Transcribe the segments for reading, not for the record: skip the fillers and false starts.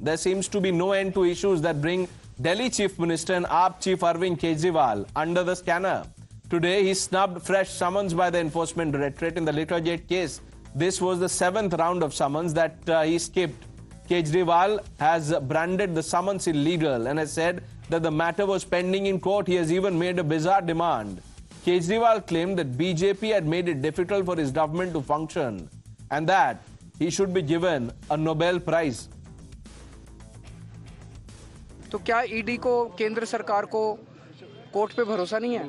There seems to be no end to issues that bring Delhi Chief Minister and AAP Chief Arvind Kejriwal under the scanner. Today, he snubbed fresh summons by the Enforcement Directorate in the Littergate case. This was the 7th round of summons that he skipped. Kejriwal has branded the summons illegal and has said that the matter was pending in court. He has even made a bizarre demand. Kejriwal claimed that BJP had made it difficult for his government to function and that he should be given a Nobel Prize. तो क्या ED को केंद्र सरकार को court पे भरोसा नहीं है?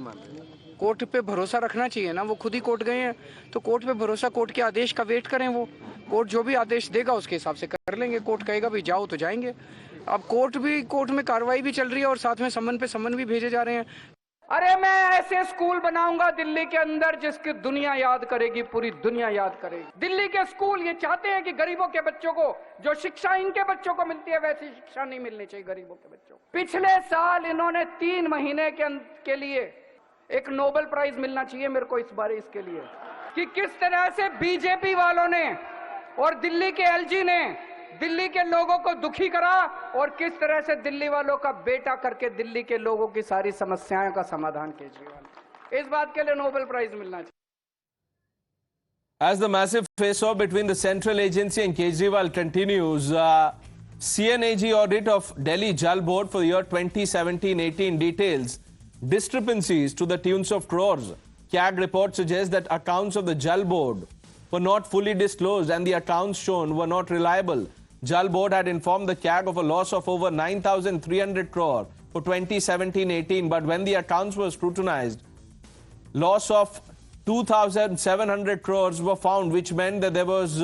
कोर्ट पे भरोसा रखना चाहिए ना, वो खुद ही कोर्ट गए हैं तो कोर्ट पे भरोसा, कोर्ट के आदेश का वेट करें। वो कोर्ट जो भी आदेश देगा उसके हिसाब से कर लेंगे। कोर्ट कहेगा भी जाओ तो जाएंगे। अब कोर्ट में कार्रवाई भी चल रही है और साथ में समन पे समन भी भेजे जा रहे हैं। अरे मैं ऐसे स्कूल बनाऊंगा दिल्ली के अंदर जिसकी दुनिया याद करेगी, पूरी दुनिया याद करेगी। दिल्ली के स्कूल ये चाहते हैं कि गरीबों के बच्चों को जो शिक्षा इनके बच्चों को मिलती है वैसी शिक्षा नहीं मिलनी चाहिए गरीबों के बच्चों को। पिछले साल इन्होंने 3 महीने के लिए एक नोबेल प्राइज मिलना चाहिए मेरे को इस बार इसके लिए कि किस तरह से बीजेपी वालों ने और दिल्ली के एलजी ने दिल्ली के लोगों को दुखी करा और किस तरह से दिल्ली वालों का बेटा करके दिल्ली के लोगों की सारी समस्याओं का समाधान केजरीवाल। इस बात के लिए नोबेल प्राइज मिलना चाहिए। As the massive face-off between the central agency and Kejriwal continues, CNAG audit of Delhi Jal Board for the year 2017-18 details discrepancies to the tunes of crores. CAG report suggests that accounts of the Jal Board were not fully disclosed and the accounts shown were not reliable. Jal Board had informed the CAG of a loss of over 9,300 crore for 2017-18, but when the accounts were scrutinized, loss of 2,700 crores were found, which meant that there was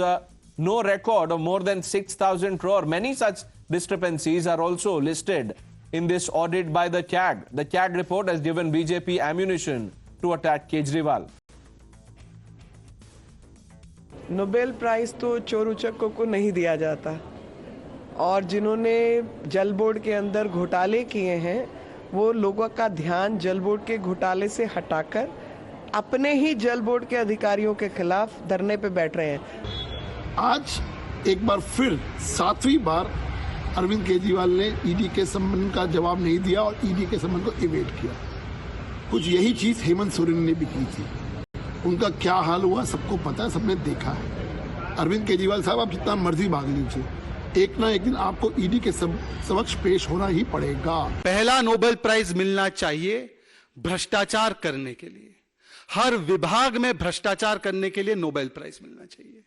no record of more than 6,000 crore. Many such discrepancies are also listed in this audit by the CAG. The CAG report has given BJP ammunition to attack Kejriwal. Nobel prize तो चोर उचक्कों को नहीं दिया जाता और जिन्होंने जल board के अंदर घोटाले किए हैं वो लोगों का ध्यान जल बोर्ड के घोटाले से हटाकर अपने ही जल बोर्ड के अधिकारियों के खिलाफ धरने पे बैठ रहे हैं। आज एक बार फिर 7वीं बार अरविंद केजरीवाल ने ईडी के सम्मन का जवाब नहीं दिया और ईडी के सम्मन को इवेट किया। कुछ यही चीज हेमंत सोरेन ने भी की थी। उनका क्या हाल हुआ सबको पता है, सबने देखा है। अरविंद केजरीवाल साहब आप जितना मर्जी भाग लीजिए, एक ना एक दिन आपको ईडी के समक्ष पेश होना ही पड़ेगा। पहला नोबेल प्राइज मिलना चाहिए भ्रष्टाचार करने के लिए। हर विभाग में भ्रष्टाचार करने के लिए नोबेल प्राइज मिलना चाहिए।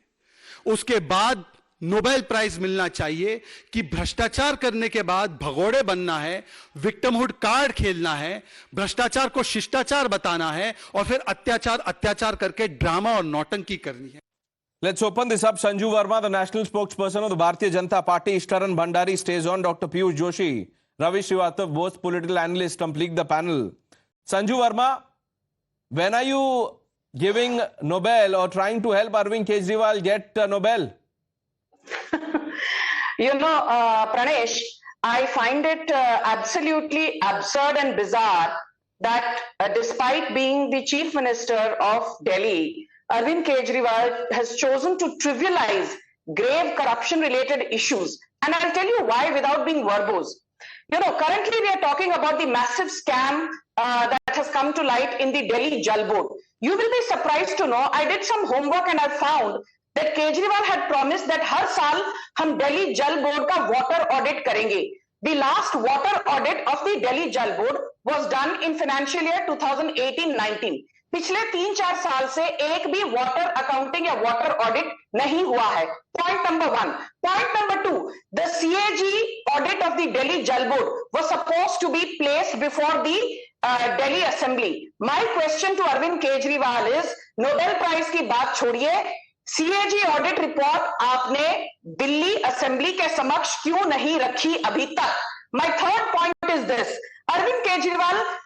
उसके बाद नोबेल प्राइज मिलना चाहिए कि भ्रष्टाचार करने के बाद भगोड़े बनना है, विक्टिमहुड कार्ड खेलना है, भ्रष्टाचार को शिष्टाचार बताना है और फिर अत्याचार करके ड्रामा और नौटंकी करनी है। Let's open this up. Sanju Verma, the national spokesperson of the Bharatiya Janata Party, Ishkaran Bhandari stays on. Dr. Piyush Joshi, Ravi Srivastava, both political analysts complete the panel. Sanju Verma, when are you giving Nobel or trying to help Arvind Kejriwal get Nobel? Pranesh, I find it absolutely absurd and bizarre that despite being the Chief Minister of Delhi, Arvind Kejriwal has chosen to trivialize grave corruption-related issues. And I'll tell you why without being verbose. Currently we are talking about the massive scam that has come to light in the Delhi Jal Board. You will be surprised to know, I did some homework and I found that Kejriwal had promised that हर साल हम Delhi Jal Board का water audit करेंगे. The last water audit of the Delhi Jal Board was done in financial year 2018-19. पिछले 3-4 साल से एक भी water accounting या water audit नहीं हुआ है. Point number 1. Point number 2. The CAG audit of the Delhi Jal Board was supposed to be placed before the Delhi Assembly. My question to Arvind Kejriwal is, Nobel Prize की बात छोड़िए, CAG audit report आपने Delhi assembly के समक्ष क्यों नहीं रखी अभी तक? My third point is this. Arvind Kejriwal,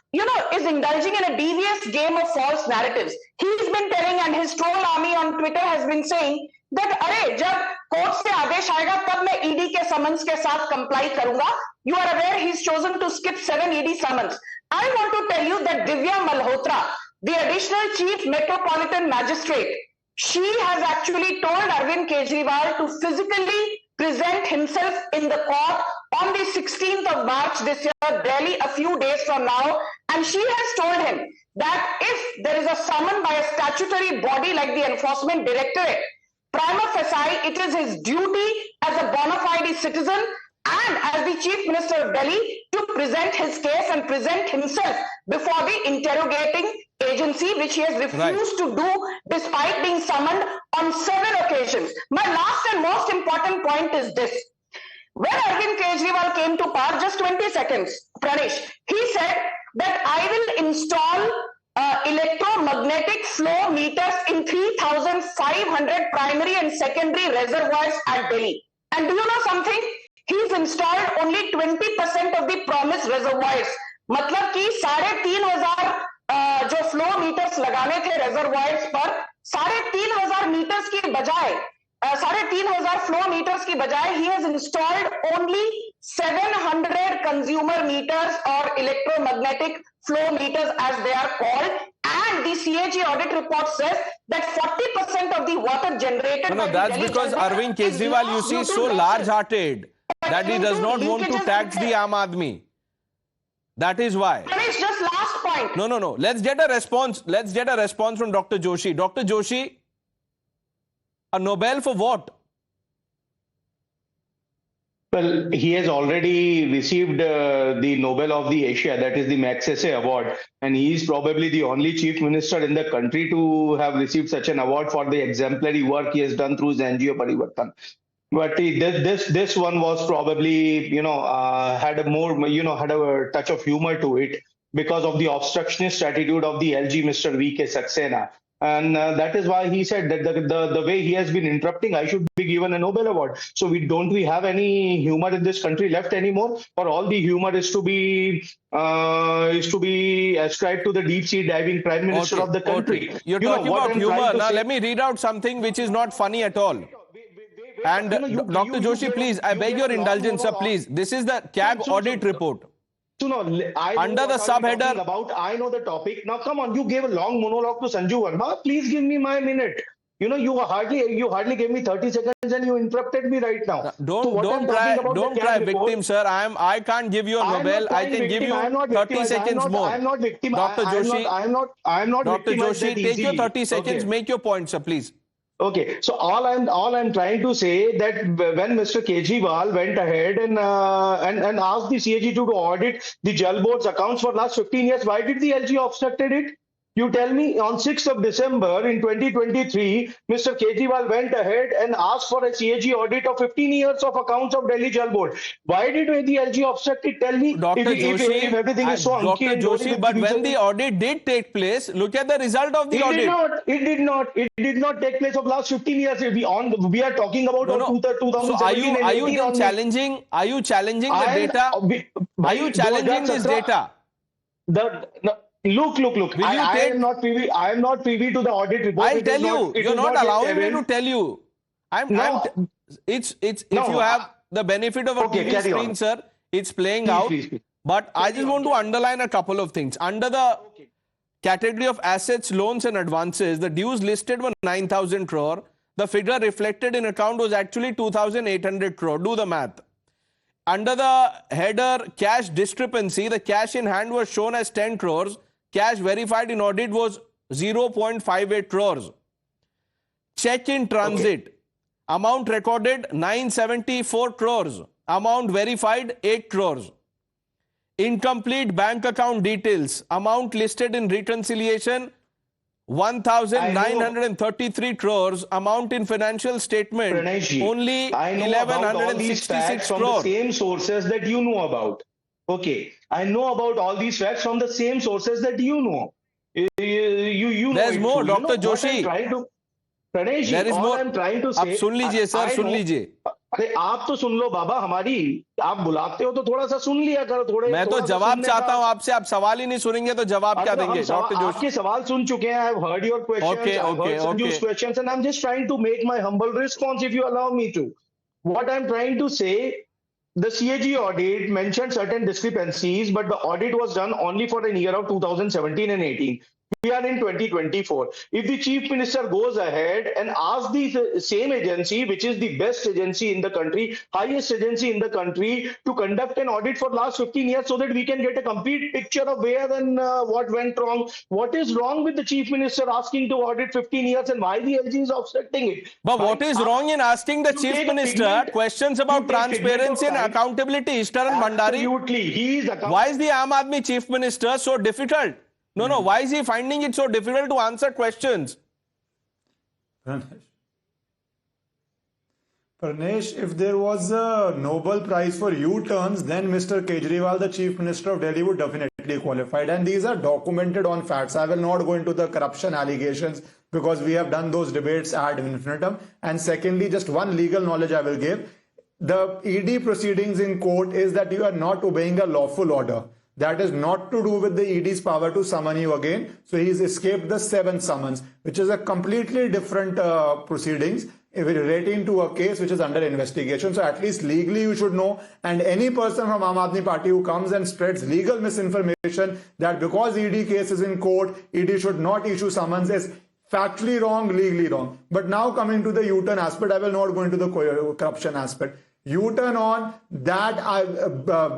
is indulging in a devious game of false narratives. He's been telling and his troll army on Twitter has been saying that अरे जब कोर्ट से आदेश आएगा तब मैं ईडी के summons के साथ comply करूंगा. You are aware he's chosen to skip 7 ED summons. I want to tell you that Divya Malhotra, the additional chief metropolitan magistrate, she has actually told Arvind Kejriwal to physically present himself in the court on the 16th of March this year, Delhi, a few days from now, and she has told him that if there is a summon by a statutory body like the Enforcement Directorate, prima facie it is his duty as a bona fide citizen and as the Chief Minister of Delhi to present his case and present himself before the interrogating agency, which he has refused to do despite being summoned on several occasions. My last and most important point is this. When Arvind Kejriwal came to power, just 20 seconds, Pranesh, he said that I will install electromagnetic flow meters in 3,500 primary and secondary reservoirs at Delhi. And do you know something? He's installed only 20% of the promised reservoirs. मतलब कि 3,500 जो flow metres लगाने थे reservoirs पर 3,500 metres की बजाय 3,500 flow metres की बजाय he has installed only 700 consumer meters or electromagnetic flow meters as they are called, and the CAG audit report says that 40% of the water generated No, that's because Arvind Kejriwal, you see, is so large-hearted that he does not want to tax the Aam Aadmi. That is why. It's just last point. No. Let's get a response. Let's get a response from Dr. Joshi. Dr. Joshi, a Nobel for what? Well, he has already received the Nobel of the Asia, that is the Magsaysay Award, and he is probably the only chief minister in the country to have received such an award for the exemplary work he has done through his NGO Parivartan. But this one was probably, had a more, had a touch of humor to it because of the obstructionist attitude of the LG Mr. V.K. Saxena. And that is why he said that the way he has been interrupting, I should be given a Nobel Award. So don't we have any humor in this country left anymore? Or all the humor is to be ascribed to the deep sea diving prime minister of the country? Okay. You're talking about humor. Now let me read out something which is not funny at all. And Dr. Joshi, please, I beg your indulgence, sir, please. This is the CAG audit report. Under the subheader about, I know the topic. Now, come on, you gave a long monologue to Sanju Verma. Please give me my minute. You hardly gave me 30 seconds and you interrupted me right now. Don't cry, victim, sir. I can't give you a Nobel. I can give you 30 seconds more. I'm not victim. Dr. Joshi, I'm not Dr. Joshi, take your 30 easily. seconds. Okay. Make your point, sir, please. Okay, so all I'm trying to say that when Mr. Kejriwal went ahead and asked the CAG to audit the Jal Board's accounts for last 15 years, why did the LG obstructed it? You tell me. On 6th of December in 2023, Mr. Kejriwal went ahead and asked for a CAG audit of 15 years of accounts of Delhi Jal Board. Why did the LG obstruct it? Tell me. Dr. Joshi, if everything is so Dr. Joshi, but when the audit did take place, look at the result of the audit. It did not take place of last 15 years. We are talking about 2017. So are you challenging the data? Are you challenging this data? Look. I am not privy to the audit report. I'll tell you. You're not allowing me to tell you. If you have the benefit of a TV screen, sir, it's playing out. Please. But I just want to underline a couple of things. Under the category of assets, loans and advances, the dues listed were 9,000 crore. The figure reflected in account was actually 2,800 crore. Do the math. Under the header cash discrepancy, the cash in hand was shown as 10 crores. Cash verified in audit was 0.58 crores. Check in transit. Amount recorded 974 crores. Amount verified 8 crores. Incomplete bank account details. Amount listed in reconciliation 1,933 crores. Amount in financial statement only 1,166 crores. From the same sources that you know about. Okay, I know about all these facts from the same sources that you know. There's more, Dr. Joshi. Pranesh, there is more. I'm trying to say. आप सुन लीजिए sir, सुन लीजिए. अरे आप तो सुन लो बाबा हमारी. आप बुलाते हो तो थोड़ा सा सुन लिया करो थोड़े. मैं तो जवाब चाहता हूं आपसे. आप सवाल ही नहीं सुनेंगे तो जवाब क्या देंगे? डॉक्टर जोशी आपके सवाल सुन चुके हैं. I've heard your questions. I've heard Sanju's questions, and I'm just trying to make my humble response if you allow me to. What I'm trying to say. The CAG audit mentioned certain discrepancies, but the audit was done only for a year of 2017 and 18. We are in 2024. If the chief minister goes ahead and asks the same agency, which is the best agency in the country, highest agency in the country, to conduct an audit for last 15 years so that we can get a complete picture of where and what went wrong. What is wrong with the chief minister asking to audit 15 years and why the LG is obstructing it? But what is wrong in asking the chief minister questions about transparency and accountability? Ishkaran Bhandari. Absolutely. He is Why is the Aam Aadmi chief minister so difficult? No. Why is he finding it so difficult to answer questions? Pranesh, if there was a Nobel Prize for U-turns, then Mr. Kejriwal, the Chief Minister of Delhi, would definitely qualify. And these are documented on facts. I will not go into the corruption allegations because we have done those debates ad infinitum. And secondly, just one legal knowledge I will give. The ED proceedings in court is that you are not obeying a lawful order. That is not to do with the ED's power to summon you again. So he's escaped the 7th summons, which is a completely different proceedings relating to a case which is under investigation. So at least legally you should know. And any person from Aam Aadmi Party who comes and spreads legal misinformation that because ED case is in court, ED should not issue summons is factually wrong, legally wrong. But now coming to the U-turn aspect, I will not go into the corruption aspect. U-turn on that,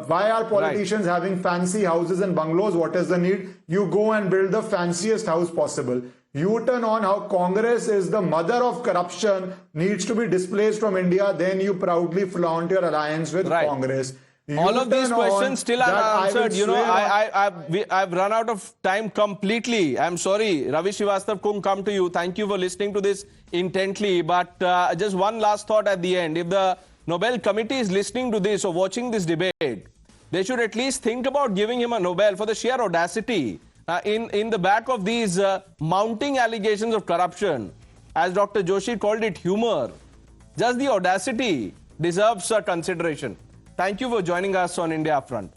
why are politicians having fancy houses and bungalows? What is the need? You go and build the fanciest house possible. U-turn on how Congress is the mother of corruption, needs to be displaced from India, then you proudly flaunt your alliance with Congress. All of these questions still unanswered. You know, I've run out of time completely. I'm sorry. Ravi Srivastava couldn't come to you. Thank you for listening to this intently. But just one last thought at the end. If the Nobel committee is listening to this or watching this debate, they should at least think about giving him a Nobel for the sheer audacity in the back of these mounting allegations of corruption. As Dr. Joshi called it, humor. Just the audacity deserves a consideration. Thank you for joining us on India Upfront.